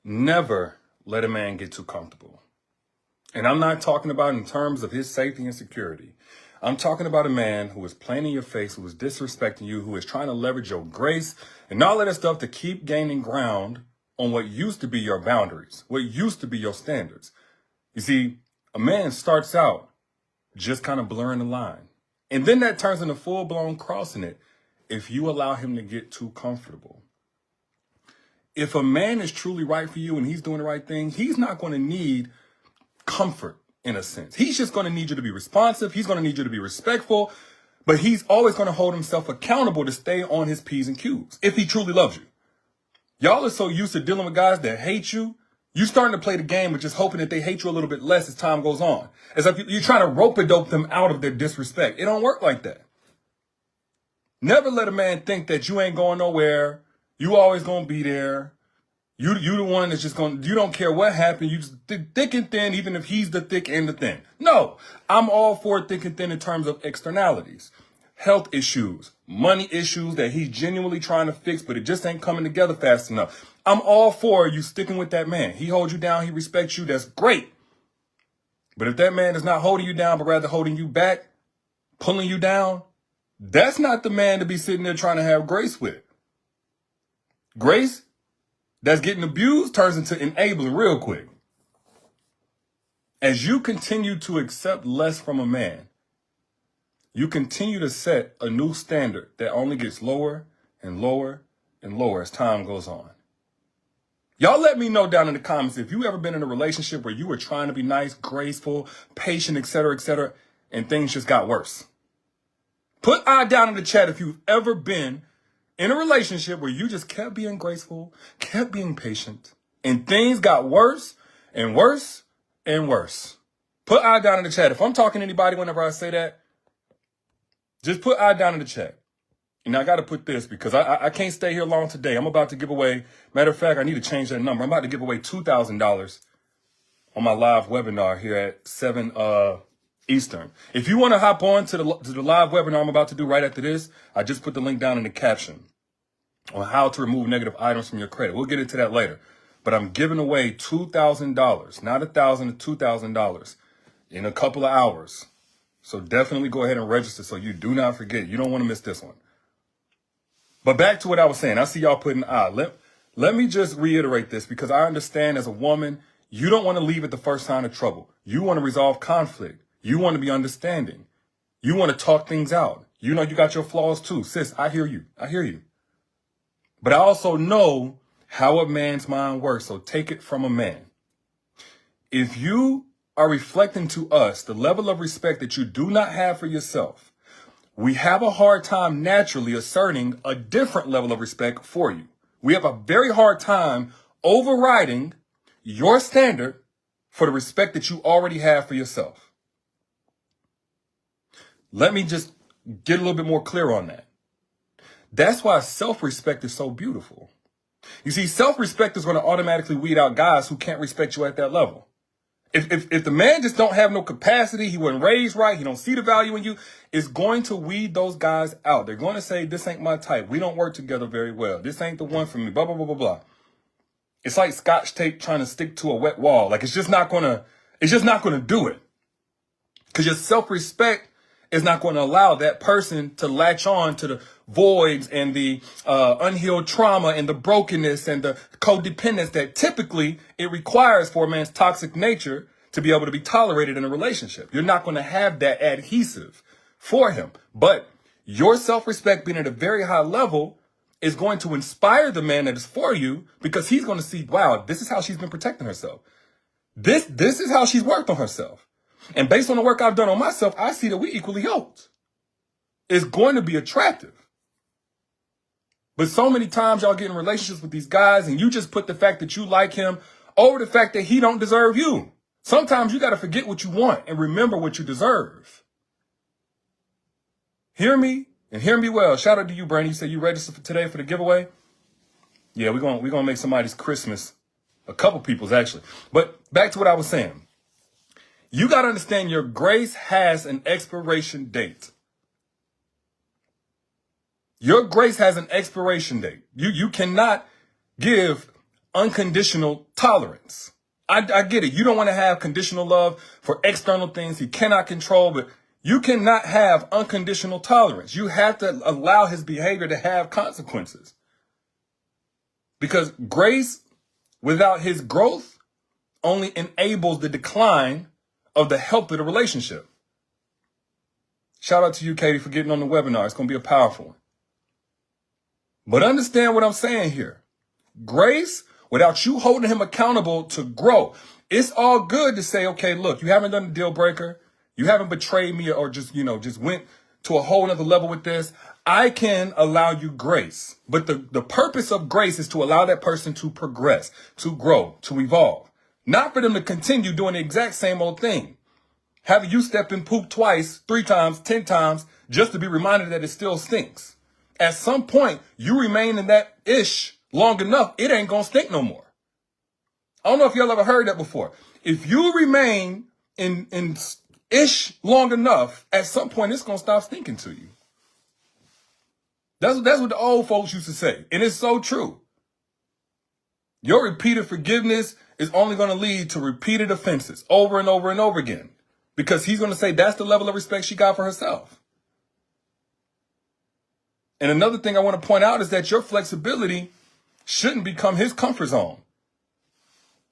Never let a man get too comfortable. And I'm not talking about in terms of his safety and security. I'm talking about a man who is playing in your face, who is disrespecting you, who is trying to leverage your grace and all of that stuff to keep gaining ground on what used to be your boundaries, what used to be your standards. You see, a man starts out just kind of blurring the line. And then that turns into full-blown crossing it if you allow him to get too comfortable. If a man is truly right for you and he's doing the right thing, he's not going to need comfort in a sense. He's just going to need you to be responsive. He's going to need you to be respectful, but he's always going to hold himself accountable to stay on his P's and Q's if he truly loves you. Y'all are so used to dealing with guys that hate you. You starting to play the game with just hoping that they hate you a little bit less as time goes on. As if you're trying to rope-a-dope them out of their disrespect. It don't work like that. Never let a man think that you ain't going nowhere. You always going to be there. You the one that's just going, you don't care what happened. You just thick and thin, even if he's the thick and the thin. No, I'm all for thick and thin in terms of externalities. Health issues, money issues that he's genuinely trying to fix, but it just ain't coming together fast enough. I'm all for you sticking with that man. He holds you down. He respects you. That's great. But if that man is not holding you down, but rather holding you back, pulling you down, that's not the man to be sitting there trying to have grace with. Grace that's getting abused turns into enabling real quick. As you continue to accept less from a man, you continue to set a new standard that only gets lower and lower and lower as time goes on. Y'all let me know down in the comments if you ever been in a relationship where you were trying to be nice, graceful, patient, etc., and things just got worse. Put I down in the chat if you've ever been in a relationship where you just kept being graceful, kept being patient, and things got worse and worse and worse. Put I down in the chat. If I'm talking to anybody whenever I say that, just put I down in the chat. And I got to put this because I can't stay here long today. I'm about to give away, matter of fact, I need to change that number. I'm about to give away $2,000 on my live webinar here at 7 Eastern. If you want to hop on to the live webinar I'm about to do right after this, I just put the link down in the caption on how to remove negative items from your credit. We'll get into that later. But I'm giving away $2,000, not $1,000 to $2,000 in a couple of hours. So definitely go ahead and register so you do not forget. You don't want to miss this one. But back to what I was saying. I see y'all putting I. Let me just reiterate this because I understand as a woman, you don't want to leave at the first sign of trouble. You want to resolve conflict. You want to be understanding. You want to talk things out. You know you got your flaws too. Sis, I hear you. I hear you. But I also know how a man's mind works, so take it from a man. If you are reflecting to us the level of respect that you do not have for yourself, we have a hard time naturally asserting a different level of respect for you. We have a very hard time overriding your standard for the respect that you already have for yourself. Let me just get a little bit more clear on that. That's why self-respect is so beautiful. You see, self-respect is going to automatically weed out guys who can't respect you at that level. If the man just don't have no capacity, he wasn't raised right, he don't see the value in you, it's going to weed those guys out. They're going to say, this ain't my type. We don't work together very well. This ain't the one for me, blah, blah, blah, blah, blah. It's like Scotch tape trying to stick to a wet wall. Like, it's just not going to do it. Because your self-respect is not going to allow that person to latch on to the voids and the unhealed trauma and the brokenness and the codependence that typically it requires for a man's toxic nature to be able to be tolerated in a relationship. You're not going to have that adhesive for him. But your self-respect being at a very high level is going to inspire the man that is for you because he's going to see, wow, this is how she's been protecting herself. This is how she's worked on herself. And based on the work I've done on myself, I see that we equally yoked. It's going to be attractive. But so many times y'all get in relationships with these guys and you just put the fact that you like him over the fact that he don't deserve you. Sometimes you got to forget what you want and remember what you deserve. Hear me and hear me well. Shout out to you, Brandon. You said you registered for today for the giveaway. Yeah, we're gonna make somebody's Christmas. A couple people's actually. But back to what I was saying. You got to understand your grace has an expiration date. Your grace has an expiration date. You cannot give unconditional tolerance. I get it. You don't want to have conditional love for external things he cannot control, but you cannot have unconditional tolerance. You have to allow his behavior to have consequences. Because grace without his growth only enables the decline of the health of the relationship. Shout out to you, Katie, for getting on the webinar. It's going to be a powerful one. But understand what I'm saying here. Grace, without you holding him accountable to grow. It's all good to say, okay, look, you haven't done a deal breaker. You haven't betrayed me or just went to a whole nother level with this. I can allow you grace. But the purpose of grace is to allow that person to progress, to grow, to evolve. Not for them to continue doing the exact same old thing. Having you step in poop twice, 3 times, 10 times, just to be reminded that it still stinks. At some point, you remain in that ish long enough, it ain't gonna stink no more. I don't know if y'all ever heard that before. If you remain in ish long enough, at some point, it's gonna stop stinking to you. That's what the old folks used to say. And it's so true. Your repeated forgiveness is only going to lead to repeated offenses over and over and over again. Because he's going to say that's the level of respect she got for herself. And another thing I want to point out is that your flexibility shouldn't become his comfort zone.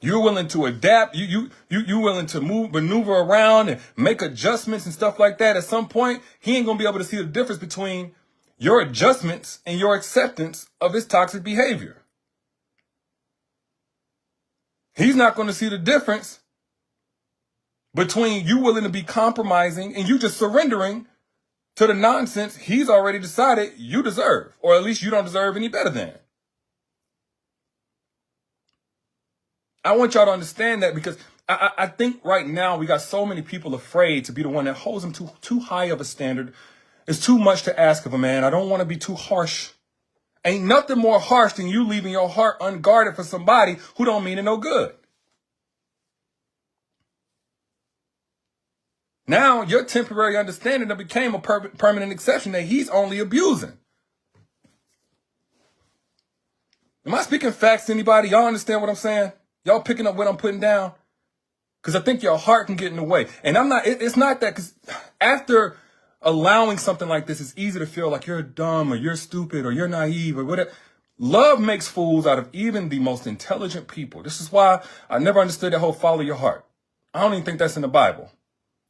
You're willing to adapt. You're willing to maneuver around and make adjustments and stuff like that. At some point, he ain't going to be able to see the difference between your adjustments and your acceptance of his toxic behavior. He's not going to see the difference between you willing to be compromising and you just surrendering to the nonsense he's already decided you deserve, or at least you don't deserve any better than. I want y'all to understand that, because I think right now we got so many people afraid to be the one that holds them to too high of a standard. It's too much to ask of a man. I don't want to be too harsh. Ain't nothing more harsh than you leaving your heart unguarded for somebody who don't mean it no good. Now, your temporary understanding that became a permanent exception that he's only abusing. Am I speaking facts to anybody? Y'all understand what I'm saying? Y'all picking up what I'm putting down? Because I think your heart can get in the way. And it's not that, because after allowing something like this, it's easy to feel like you're dumb or you're stupid or you're naive or whatever. Love makes fools out of even the most intelligent people. This is why I never understood that whole follow your heart. I don't even think that's in the Bible.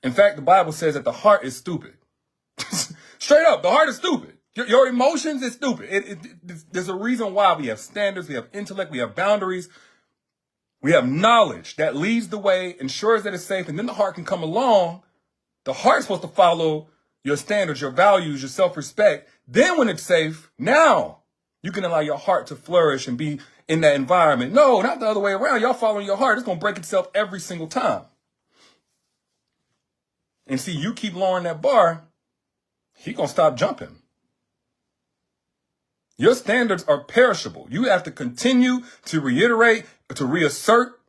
In fact, the Bible says that the heart is stupid. Straight up, the heart is stupid. Your emotions is stupid. There's a reason why we have standards, we have intellect, we have boundaries. We have knowledge that leads the way, ensures that it's safe, and then the heart can come along. The heart's supposed to follow your standards, your values, your self-respect. Then when it's safe, now you can allow your heart to flourish and be in that environment. No, not the other way around. Y'all following your heart. It's going to break itself every single time. And see, you keep lowering that bar, he going to stop jumping. Your standards are perishable. You have to continue to reiterate, to reassert.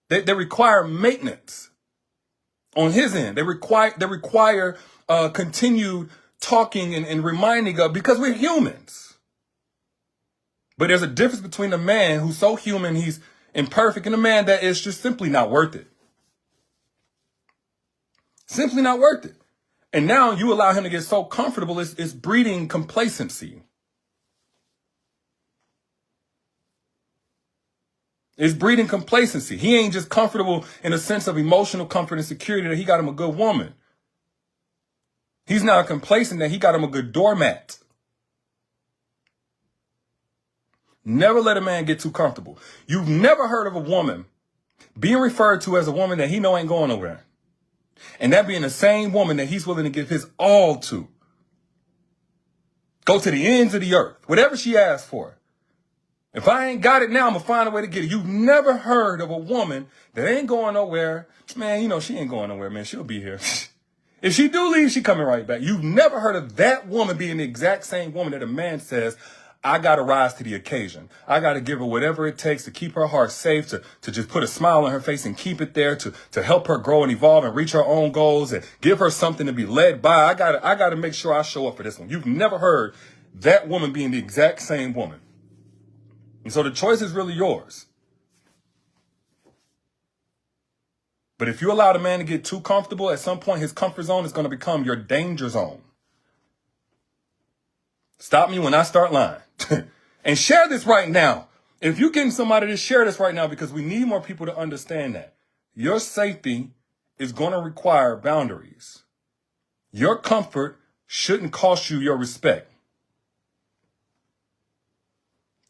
They require maintenance on his end. They require continued talking and reminding of, because we're humans. But there's a difference between a man who's so human, he's imperfect, and a man that is just simply not worth it. Simply not worth it. And now you allow him to get so comfortable, it's breeding complacency. It's breeding complacency. He ain't just comfortable in a sense of emotional comfort and security that he got him a good woman. He's now complacent that he got him a good doormat. Never let a man get too comfortable. You've never heard of a woman being referred to as a woman that he know ain't going nowhere. And that being the same woman that he's willing to give his all to. Go to the ends of the earth. Whatever she asks for. If I ain't got it now, I'm going to find a way to get it. You've never heard of a woman that ain't going nowhere. Man, you know, she ain't going nowhere, man. She'll be here. If she do leave, she coming right back. You've never heard of that woman being the exact same woman that a man says, I got to rise to the occasion. I got to give her whatever it takes to keep her heart safe, to just put a smile on her face and keep it there, to help her grow and evolve and reach her own goals and give her something to be led by. I got to make sure I show up for this one. You've never heard that woman being the exact same woman. And so the choice is really yours. But if you allow the man to get too comfortable, at some point his comfort zone is going to become your danger zone. Stop me when I start lying. And share this right now. If you're getting somebody to share this right now, because we need more people to understand that your safety is going to require boundaries. Your comfort shouldn't cost you your respect.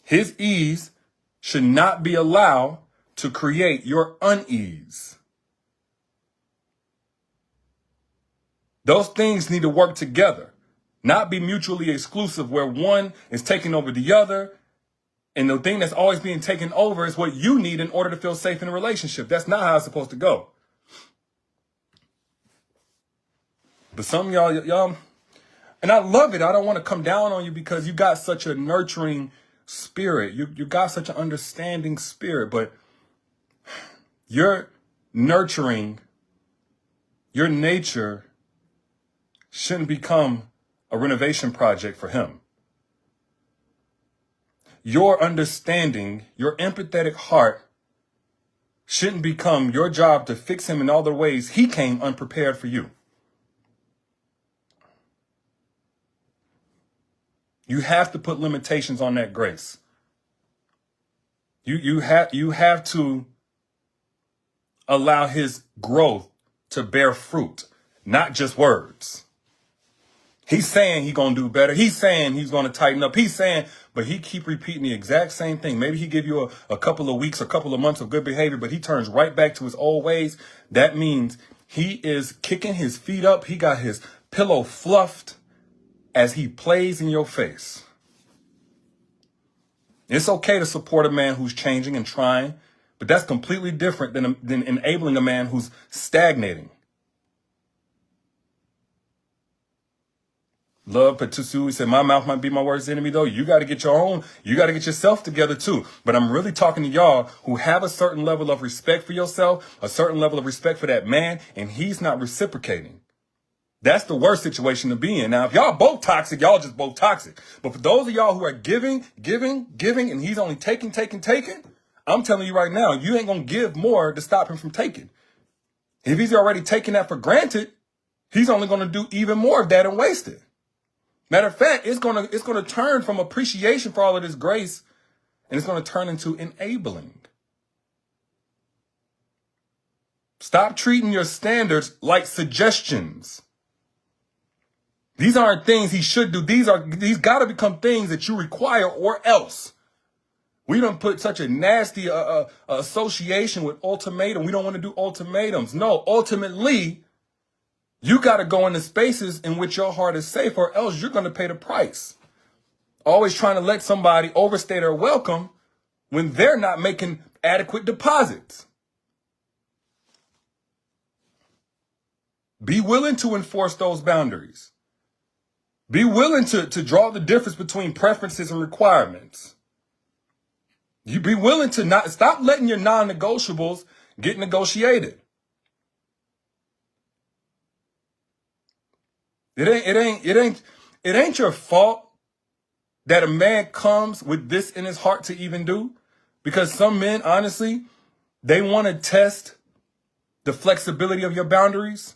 His ease should not be allowed to create your unease. Those things need to work together, not be mutually exclusive where one is taking over the other. And the thing that's always being taken over is what you need in order to feel safe in a relationship. That's not how it's supposed to go. But some of y'all, and I love it. I don't want to come down on you because you got such a nurturing spirit. You got such an understanding spirit, but your nurturing, your nature shouldn't become a renovation project for him. Your understanding, your empathetic heart shouldn't become your job to fix him in all the ways he came unprepared for you. You have to put limitations on that grace. You have to allow his growth to bear fruit, not just words. He's saying he's going to do better. He's saying he's going to tighten up. He's saying, but he keep repeating the exact same thing. Maybe he give you a couple of weeks, a couple of months of good behavior, but he turns right back to his old ways. That means he is kicking his feet up. He got his pillow fluffed as he plays in your face. It's okay to support a man who's changing and trying, but that's completely different than enabling a man who's stagnating. Love Patusu said, my mouth might be my worst enemy, though. You got to get your own. You got to get yourself together, too. But I'm really talking to y'all who have a certain level of respect for yourself, a certain level of respect for that man, and he's not reciprocating. That's the worst situation to be in. Now, if y'all both toxic, y'all just both toxic. But for those of y'all who are giving, and he's only taking, I'm telling you right now, you ain't going to give more to stop him from taking. If he's already taking that for granted, he's only going to do even more of that and waste it. Matter of fact, it's gonna turn from appreciation for all of this grace, and it's gonna turn into enabling. Stop treating your standards like suggestions. These aren't things he should do. These gotta become things that you require, or else. We don't put such a nasty association with ultimatum. We don't want to do ultimatums. No, ultimately, you got to go into spaces in which your heart is safe, or else you're going to pay the price. Always trying to let somebody overstay their welcome when they're not making adequate deposits. Be willing to enforce those boundaries. Be willing to draw the difference between preferences and requirements. You be willing to not stop letting your non-negotiables get negotiated. It ain't your fault that a man comes with this in his heart to even do, because some men, honestly, they want to test the flexibility of your boundaries,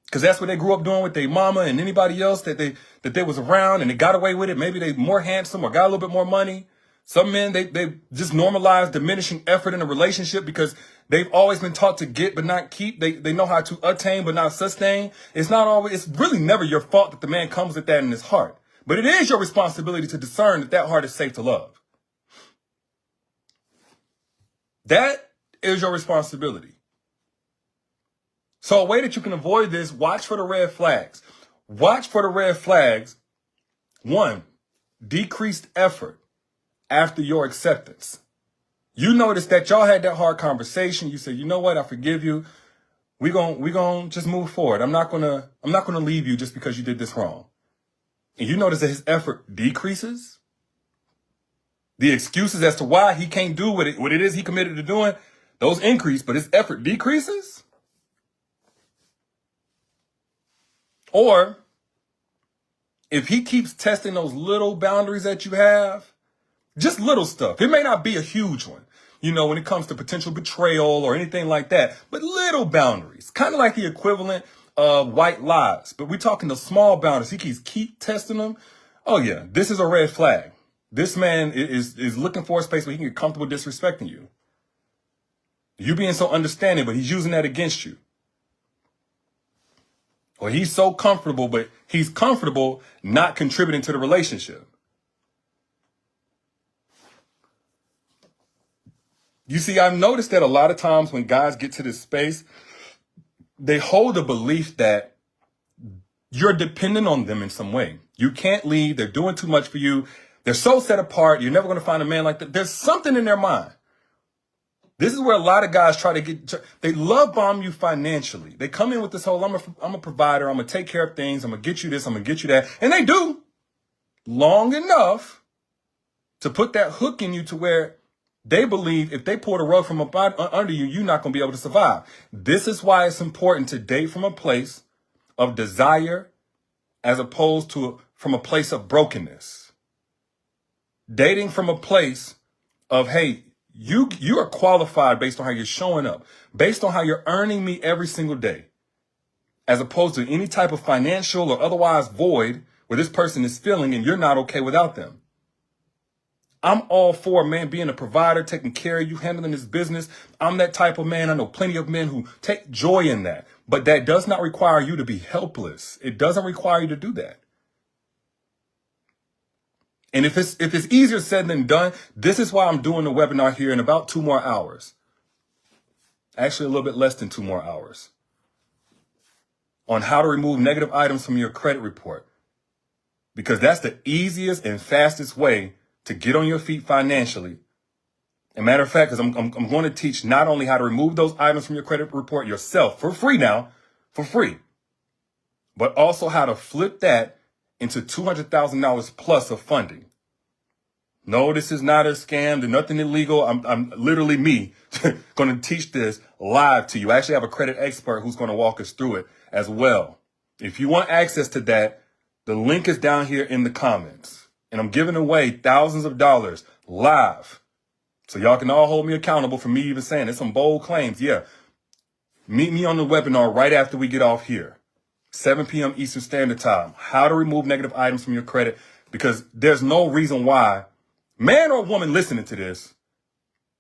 because that's what they grew up doing with their mama and anybody else that they was around, and they got away with it. Maybe they more handsome or got a little bit more money. Some men, they just normalize diminishing effort in a relationship because they've always been taught to get but not keep. They know how to attain but not sustain. It's really never your fault that the man comes with that in his heart. But it is your responsibility to discern that heart is safe to love. That is your responsibility. So a way that you can avoid this, watch for the red flags. Watch for the red flags. 1, decreased effort after your acceptance. You notice that y'all had that hard conversation. You said, you know what? I forgive you. We gon' just move forward. I'm not gonna leave you just because you did this wrong. And you notice that his effort decreases. The excuses as to why he can't do what it is he committed to doing, those increase, but his effort decreases. Or if he keeps testing those little boundaries that you have, just little stuff. It may not be a huge one. you know, when it comes to potential betrayal or anything like that, but little boundaries, kind of like the equivalent of white lies. But we're talking the small boundaries. He keep testing them. Oh yeah, this is a red flag. This man is looking for a space where he can get comfortable disrespecting you. You being so understanding, but he's using that against you. Or he's so comfortable, but he's comfortable not contributing to the relationship. You see, I've noticed that a lot of times when guys get to this space, they hold the belief that you're dependent on them in some way. You can't leave. They're doing too much for you. They're so set apart. You're never going to find a man like that. There's something in their mind. This is where a lot of guys they love bomb you financially. They come in with this whole, I'm a provider. I'm going to take care of things. I'm going to get you this. I'm going to get you that. And they do long enough to put that hook in you to where they believe if they pull the rug from under you, you're not going to be able to survive. This is why it's important to date from a place of desire as opposed to from a place of brokenness. Dating from a place of, hey, you are qualified based on how you're showing up, based on how you're earning me every single day, as opposed to any type of financial or otherwise void where this person is feeling and you're not okay without them. I'm all for a man being a provider, taking care of you, handling his business. I'm that type of man. I know plenty of men who take joy in that, but that does not require you to be helpless. It doesn't require you to do that. And if it's easier said than done, this is why I'm doing the webinar here in about 2 more hours. Actually, a little bit less than 2 more hours. On how to remove negative items from your credit report. Because that's the easiest and fastest way to get on your feet financially. And matter of fact, because I'm going to teach not only how to remove those items from your credit report yourself for free now, for free, but also how to flip that into $200,000 plus of funding. No, this is not a scam. There's nothing illegal. I'm literally me going to teach this live to you. I actually have a credit expert who's going to walk us through it as well. If you want access to that, the link is down here in the comments. And I'm giving away thousands of dollars live. So y'all can all hold me accountable for me even saying it's some bold claims. Yeah. Meet me on the webinar right after we get off here. 7 p.m. Eastern Standard Time. How to remove negative items from your credit. Because there's no reason why, man or woman listening to this,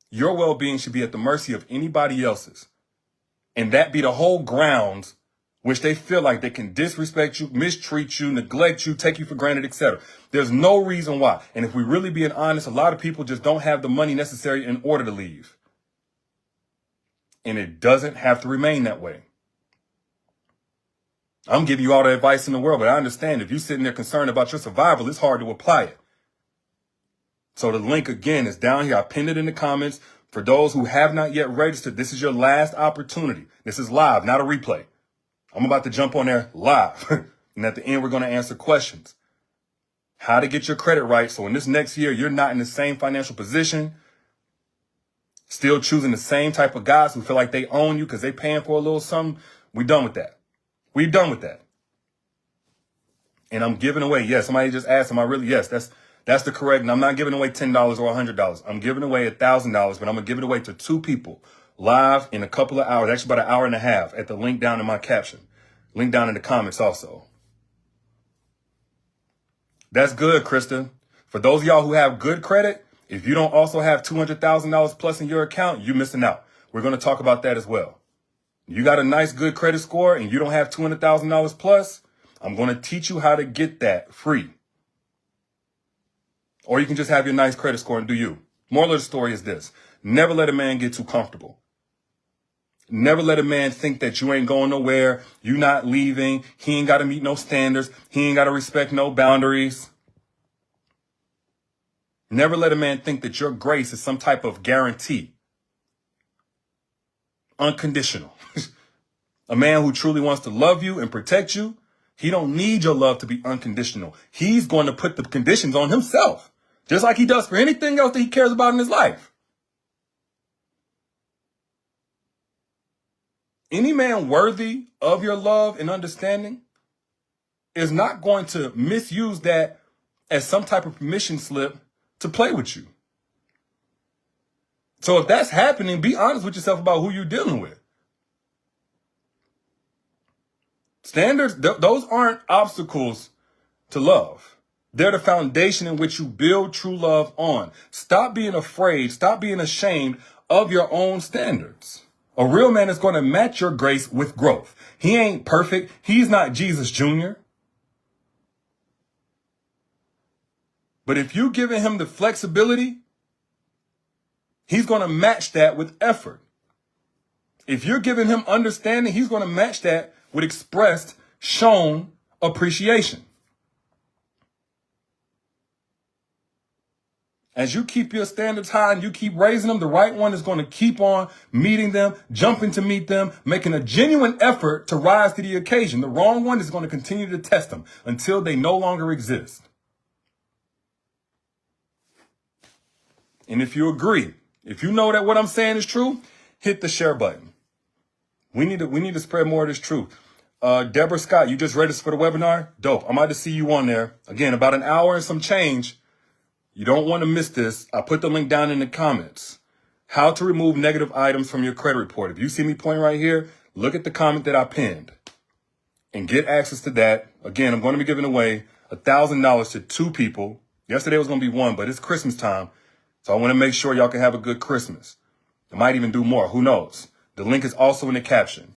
your well-being should be at the mercy of anybody else's. And that be the whole grounds which they feel like they can disrespect you, mistreat you, neglect you, take you for granted, etc. There's no reason why. And if we really being honest, a lot of people just don't have the money necessary in order to leave. And it doesn't have to remain that way. I'm giving you all the advice in the world, but I understand if you're sitting there concerned about your survival, it's hard to apply it. So the link again is down here. I pinned it in the comments. For those who have not yet registered, this is your last opportunity. This is live, not a replay. I'm about to jump on there live. And at the end, we're going to answer questions. How to get your credit right. So in this next year, you're not in the same financial position. Still choosing the same type of guys who feel like they own you because they paying for a little something. We done with that. We done with that. And I'm giving away. Yes, somebody just asked, am I really? Yes, that's the correct. And I'm not giving away $10 or $100. I'm giving away $1,000, but I'm going to give it away to 2 people live in a couple of hours, actually about an hour and a half at the link down in my caption. Link down in the comments also. That's good, Krista. For those of y'all who have good credit, if you don't also have $200,000 plus in your account, you're missing out. We're going to talk about that as well. You got a nice, good credit score and you don't have $200,000 plus, I'm going to teach you how to get that free. Or you can just have your nice credit score and do you. Moral of the story is this. Never let a man get too comfortable. Never let a man think that you ain't going nowhere. You not leaving. He ain't got to meet no standards. He ain't got to respect no boundaries. Never let a man think that your grace is some type of guarantee. Unconditional. A man who truly wants to love you and protect you, he don't need your love to be unconditional. He's going to put the conditions on himself, just like he does for anything else that he cares about in his life. Any man worthy of your love and understanding is not going to misuse that as some type of permission slip to play with you. So if that's happening, be honest with yourself about who you're dealing with. Standards, those aren't obstacles to love. They're the foundation in which you build true love on. Stop being afraid. Stop being ashamed of your own standards. A real man is going to match your grace with growth. He ain't perfect. He's not Jesus Jr. But if you're giving him the flexibility, he's going to match that with effort. If you're giving him understanding, he's going to match that with expressed, shown appreciation. As you keep your standards high and you keep raising them, the right one is going to keep on meeting them, jumping to meet them, making a genuine effort to rise to the occasion. The wrong one is going to continue to test them until they no longer exist. And if you agree, if you know that what I'm saying is true, hit the share button. We need to spread more of this truth. Deborah Scott, you just registered for the webinar? Dope. I'm about to see you on there. Again, about an hour and some change. You don't want to miss this. I put the link down in the comments. How to remove negative items from your credit report. If you see me pointing right here, look at the comment that I pinned and get access to that. Again, I'm going to be giving away $1,000 to 2 people. Yesterday was going to be 1, but it's Christmas time. So I want to make sure y'all can have a good Christmas. I might even do more. Who knows? The link is also in the caption.